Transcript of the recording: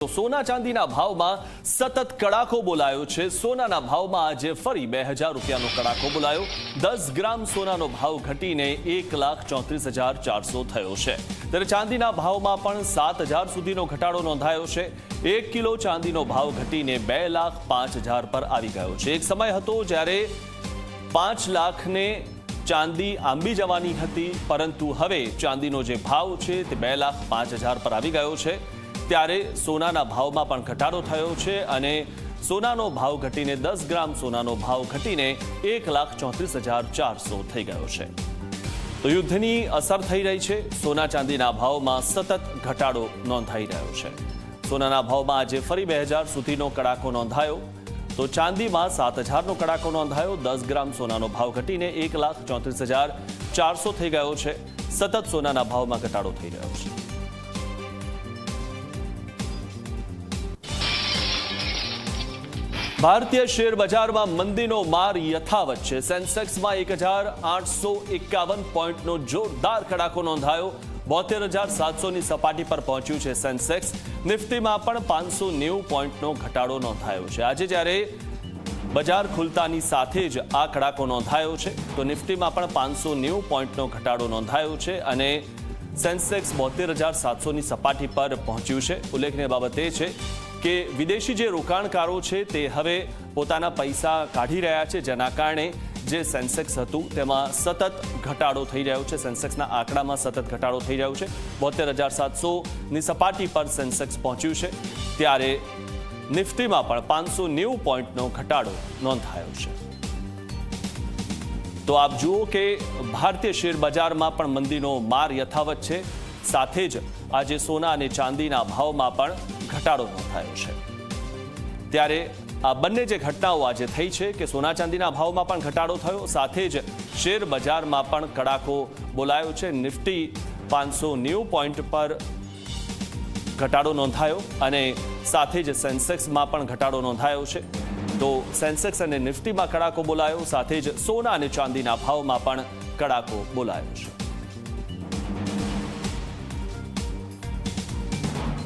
તો સોના ચાંદીના ભાવમાં સતત કડાકો બોલાયો છે। સોનાના ભાવમાં આજે ફરી 2000 રૂપિયાનો કડાકો બોલાયો। 10 ગ્રામ સોનાનો ભાવ ઘટીને 1,34,400 થયો છે। ત્યારે ચાંદીના ભાવમાં પણ 7,000 સુધીનો ઘટાડો નોંધાયો છે। 1 કિલો ચાંદીનો ભાવ ઘટીને 2,05,000 પર આવી ગયો છે। એક સમય હતો જ્યારે 5 લાખને ચાંદી આંબી જવાની હતી, પરંતુ હવે ચાંદીનો જે ભાવ છે તે 2,05,000 પર આવી ગયો છે। ત્યારે સોનાના ભાવમાં પણ ઘટાડો થયો છે અને સોનાનો ભાવ ઘટીને 10 ગ્રામ સોનાનો ભાવ ઘટીને 1,34,400 થઈ ગયો છે। તો યુદ્ધની અસર થઈ રહી છે। સોના ચાંદીના ભાવમાં સતત ઘટાડો નોંધાઈ રહ્યો છે। સોનાના ભાવમાં આજે ફરી 2000 સુધીનો કડાકો નોંધાયો, તો ચાંદીમાં 7,000નો કડાકો નોંધાયો। 10 ગ્રામ સોનાનો ભાવ ઘટીને 1,34,400 થઈ ગયો છે। સતત સોનાના ભાવમાં ઘટાડો થઈ રહ્યો છે। ભારતીય શેર બજારમાં મંદીનો માર યથાવત છે। સેન્સેક્સમાં 1,851 પોઈન્ટનો જોરદાર કડાકો નોંધાયો। 72,700ની સપાટી પર પહોંચ્યું છે સેન્સેક્સ। નિફ્ટીમાં પણ 590 પોઈન્ટનો ઘટાડો નોંધાયો છે। આજે જ્યારે બજાર ખુલતાની સાથે જ આ કડાકો નોંધાયો છે, તો નિફ્ટીમાં પણ 590 પોઈન્ટનો ઘટાડો નોંધાયો છે અને સેન્સેક્સ 72,700ની સપાટી પર પહોંચ્યું છે। ઉલ્લેખનીય બાબત એ છે કે વિદેશી જે રોકાણકારો છે તે હવે પોતાના પૈસા કાઢી રહ્યા છે, જેના કારણે જે સેન્સેક્સ હતું તેમાં સતત ઘટાડો થઈ રહ્યો છે। સેન્સેક્સના આંકડામાં સતત ઘટાડો થઈ રહ્યો છે। 72,700ની સપાટી પર સેન્સેક્સ પહોંચ્યું છે, ત્યારે નિફ્ટીમાં પણ 590 પોઈન્ટનો ઘટાડો નોંધાયો છે। તો આપ જુઓ કે ભારતીય શેર બજારમાં પણ મંદીનો માર યથાવત છે, સાથે જ આજે સોના અને ચાંદીના ભાવમાં પણ ઘટાડો નોંધાયો છે। ત્યારે આ બંને જે ઘટનાઓ આજે થઈ છે કે સોના ચાંદીના ભાવમાં પણ ઘટાડો થયો, સાથે જ શેર બજારમાં પણ કડાકો બોલાયો છે। નિફ્ટી 590 પોઈન્ટ પર ઘટાડો નોંધાયો અને સાથે જ સેન્સેક્સમાં પણ ઘટાડો નોંધાયો છે। તો સેન્સેક્સ અને નિફ્ટીમાં કડાકો બોલાયો, સાથે જ સોના અને ચાંદીના ભાવમાં પણ કડાકો બોલાયો છે।